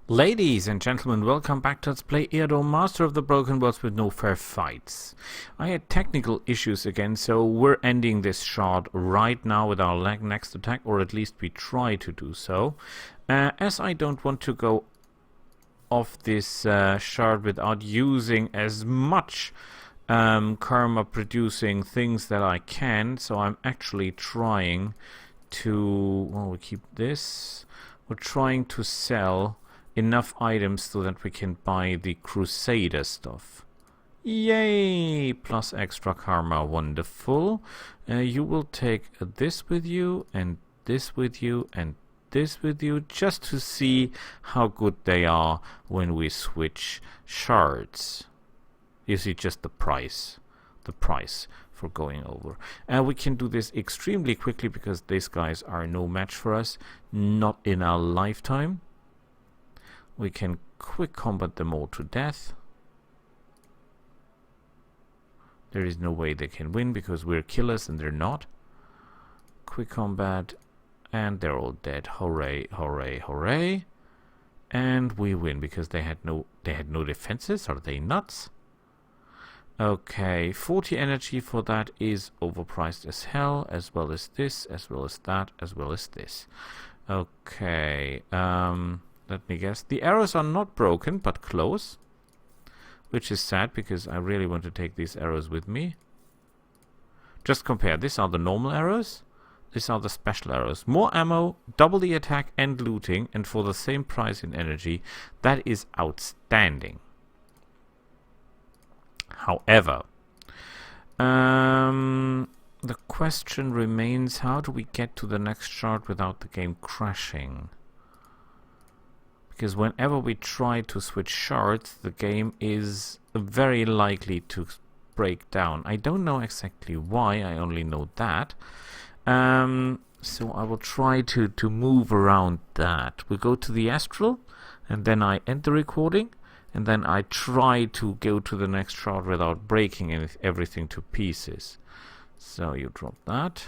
Ladies and gentlemen, welcome back to Let's Play Eador Master of the Broken Worlds with no fair fights. I had technical issues again, so we're ending this shard right now with our next attack, or at least we try to do so. As I don't want to go off this shard without using as much karma producing things that I can, so I'm actually trying to, well, we keep this, we're trying to sell enough items so that we can buy the Crusader stuff. Yay! Plus extra karma, wonderful. You will take this with you, and this with you, and this with you, just to see how good they are when we switch shards. You see just the price for going over. We can do this extremely quickly because these guys are no match for us, not in our lifetime. We can quick combat them all to death. There is no way they can win because we're killers and they're not. Quick combat, and they're all dead. Hooray, hooray, hooray. And we win because they had no defenses. Are they nuts? Okay, 40 energy for that is overpriced as hell, as well as this, as well as that, as well as this. Okay, let me guess. The arrows are not broken, but close. Which is sad, because I really want to take these arrows with me. Just compare. These are the normal arrows. These are the special arrows. More ammo, double the attack and looting, and for the same price in energy. That is outstanding. However, the question remains, how do we get to the next shard without the game crashing? Because whenever we try to switch shards, the game is very likely to break down. I don't know exactly why, I only know that. So I will try to move around that. We go to the astral, and then I end the recording, and then I try to go to the next shard without breaking everything to pieces. So you drop that,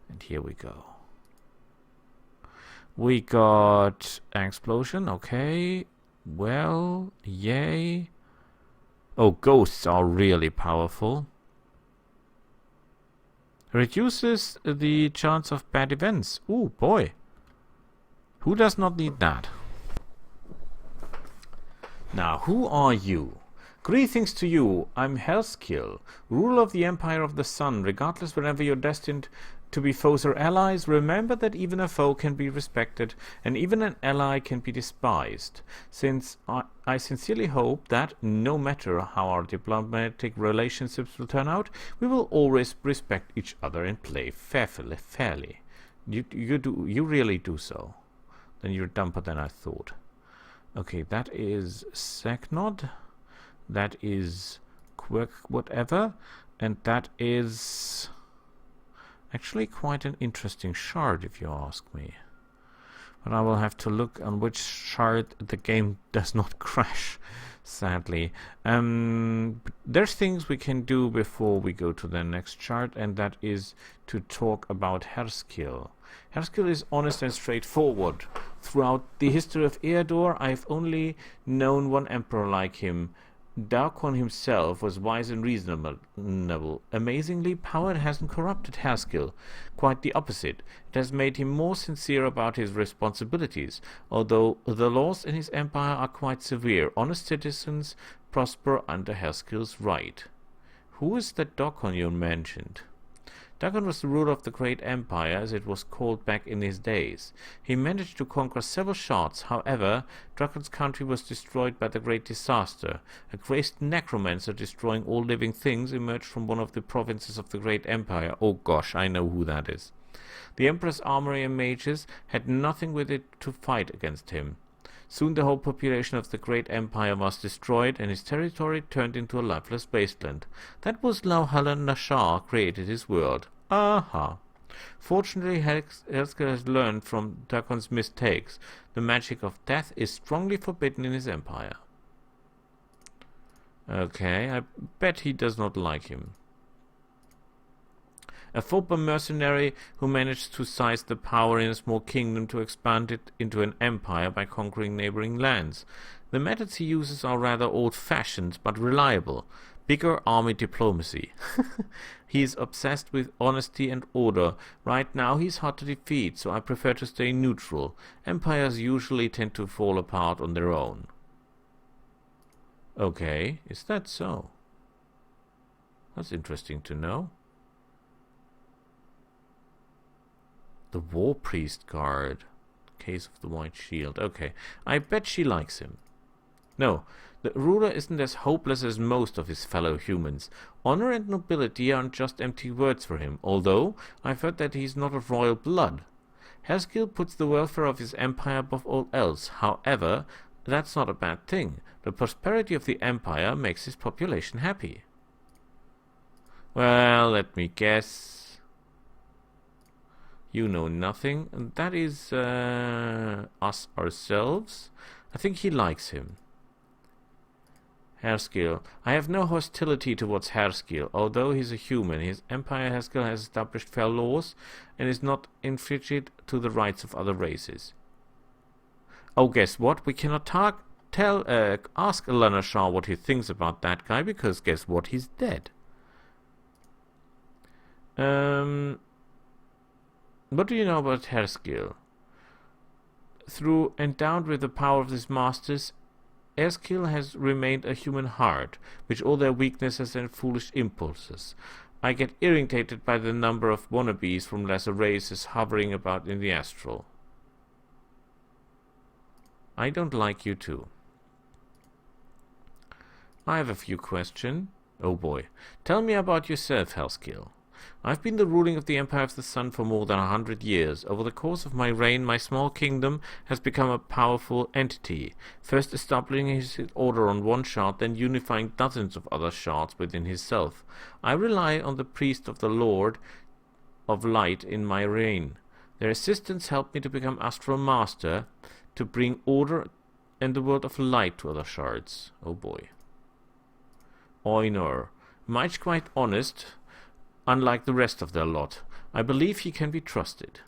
and here we go. We got an explosion, okay. Well, yay. Oh, ghosts are really powerful. Reduces the chance of bad events. Ooh, boy. Who does not need that? Now, who are you? Greetings to you. I'm Helskill, ruler of the Empire of the Sun. Regardless, whenever you're destined to be foes or allies, remember that even a foe can be respected, and even an ally can be despised. Since I sincerely hope that, no matter how our diplomatic relationships will turn out, we will always respect each other and play fairly. You really do so. Then you're dumber than I thought. Okay, that is Seknod. That is Quirk whatever. And that is actually quite an interesting shard, if you ask me. But I will have to look on which shard the game does not crash, sadly. There's things we can do before we go to the next shard, and that is to talk about Helskill. Helskill is honest and straightforward. Throughout the history of Eador, I've only known one emperor like him. Darkon himself was wise and reasonable. Amazingly, power hasn't corrupted Helskill. Quite the opposite. It has made him more sincere about his responsibilities. Although the laws in his empire are quite severe, honest citizens prosper under Helskill's right. Who is that Darkon you mentioned? Darkon was the ruler of the Great Empire, as it was called back in his days. He managed to conquer several shards. However, Darkon's country was destroyed by the Great Disaster. A crazed necromancer destroying all living things emerged from one of the provinces of the Great Empire. Oh gosh, I know who that is. The Emperor's armory and mages had nothing with it to fight against him. Soon the whole population of the Great Empire was destroyed, and his territory turned into a lifeless wasteland. That was how Nashar created his world. Aha! Fortunately, Helskill has learned from Darkon's mistakes. The magic of death is strongly forbidden in his empire. Okay, I bet he does not like him. A former mercenary who managed to seize the power in a small kingdom to expand it into an empire by conquering neighboring lands. The methods he uses are rather old-fashioned but reliable. Bigger army diplomacy. He is obsessed with honesty and order. Right now he's hard to defeat, so I prefer to stay neutral. Empires usually tend to fall apart on their own. Okay, is that so? That's interesting to know. The War Priest Guard. Case of the White Shield. Okay, I bet she likes him. No, the ruler isn't as hopeless as most of his fellow humans. Honor and nobility aren't just empty words for him, although I've heard that he's not of royal blood. Herskill puts the welfare of his empire above all else. However, that's not a bad thing. The prosperity of the empire makes his population happy. Well, let me guess. You know nothing. That is us ourselves. I think he likes him. Herskill. I have no hostility towards Herskill. Although he's a human, his empire Herskill has established fair laws and is not infringed to the rights of other races. Oh, guess what? We cannot ask Alana Shah what he thinks about that guy, because guess what? He's dead. What do you know about Herskill? Through endowed with the power of his masters, Herskill has remained a human heart, with all their weaknesses and foolish impulses. I get irritated by the number of wannabes from lesser races hovering about in the astral. I don't like you too. I have a few questions. Oh boy. Tell me about yourself, Herskill. I've been the ruling of the Empire of the Sun for more than 100 years. Over the course of my reign, my small kingdom has become a powerful entity, first establishing his order on one shard, then unifying dozens of other shards within himself. I rely on the priest of the Lord of Light in my reign. Their assistance helped me to become Astral Master, to bring order and the world of light to other shards. Oh boy. Eador. Much quite honest. Unlike the rest of their lot, I believe he can be trusted.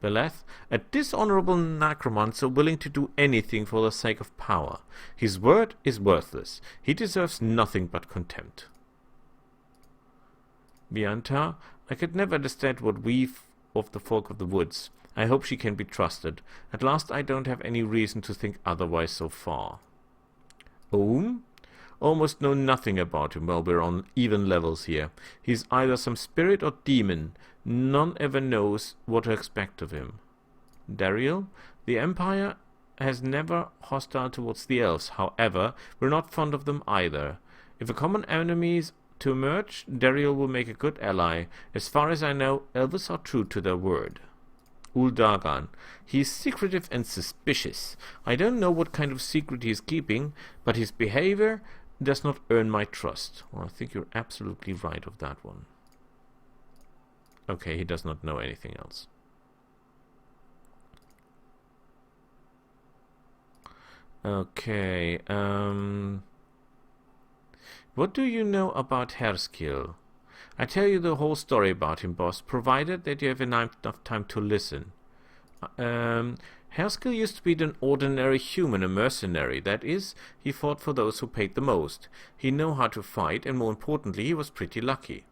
Beleth, a dishonorable necromancer willing to do anything for the sake of power. His word is worthless. He deserves nothing but contempt. Bianta, I could never understand what weave of the folk of the woods. I hope she can be trusted. At last I don't have any reason to think otherwise so far. Almost know nothing about him. Well, we're on even levels here. He's either some spirit or demon. None ever knows what to expect of him. Dariel, the Empire has never hostile towards the elves. However, we're not fond of them either. If a common enemy is to emerge, Dariel will make a good ally. As far as I know, elves are true to their word. Uldagan. He is secretive and suspicious. I don't know what kind of secret he is keeping, but his behavior does not earn my trust. Well, I think you're absolutely right of that one. Okay, he does not know anything else. Okay, what do you know about Herskill? I tell you the whole story about him, boss, provided that you have enough time to listen. Herskill used to be an ordinary human, a mercenary. That is, he fought for those who paid the most. He knew how to fight, and more importantly, he was pretty lucky.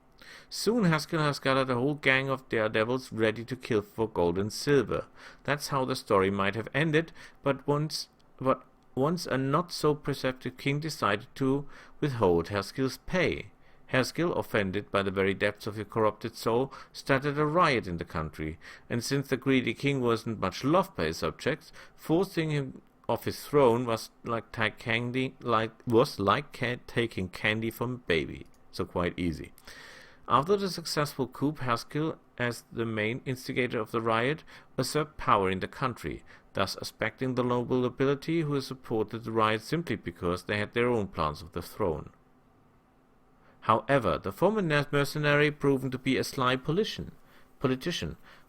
Soon Herskill has gathered a whole gang of daredevils ready to kill for gold and silver. That's how the story might have ended, but once a not-so-perceptive king decided to withhold Herskill's pay. Herskill, offended by the very depths of his corrupted soul, started a riot in the country, and since the greedy king wasn't much loved by his subjects, forcing him off his throne was like taking candy from a baby. So quite easy. After the successful coup, Herskill, as the main instigator of the riot, usurped power in the country, thus aspecting the noble nobility who supported the riot simply because they had their own plans of the throne. However, the former mercenary proven to be a sly politician.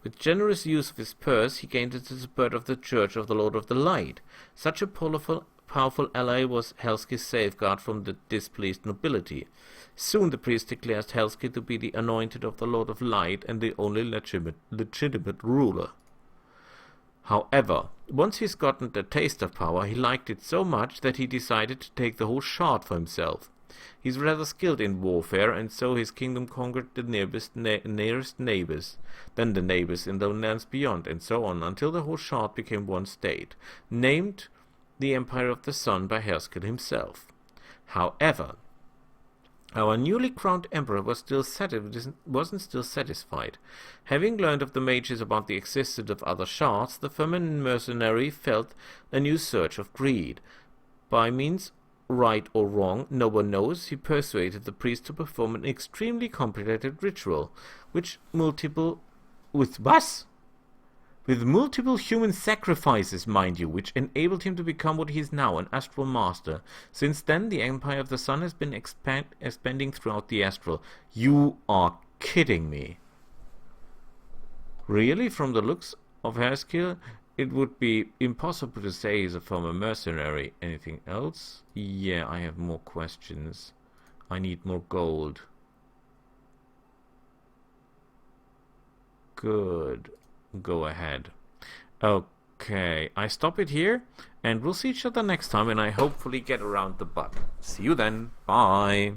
With generous use of his purse, he gained the support of the Church of the Lord of the Light. Such a powerful powerful ally was Helski's safeguard from the displeased nobility. Soon the priest declared Helski to be the anointed of the Lord of Light and the only legitimate ruler. However, once he's gotten the taste of power, he liked it so much that he decided to take the whole shard for himself. He's rather skilled in warfare, and so his kingdom conquered the nearest neighbors, then the neighbors in the lands beyond, and so on, until the whole shard became one state, named the Empire of the Sun by Helski himself. However, our newly crowned emperor wasn't still satisfied. Having learned of the mages about the existence of other shards, the feminine mercenary felt a new surge of greed. By means right or wrong, no one knows, he persuaded the priest to perform an extremely complicated ritual, with multiple human sacrifices, mind you, which enabled him to become what he is now, an astral master. Since then, the Empire of the Sun has been expanding throughout the astral. You are kidding me. Really, from the looks of Hairskill, it would be impossible to say he's a former mercenary. Anything else? Yeah, I have more questions. I need more gold. Good. Go ahead. Okay, I stop it here, and we'll see each other next time, and I hopefully get around the button. See you then. Bye.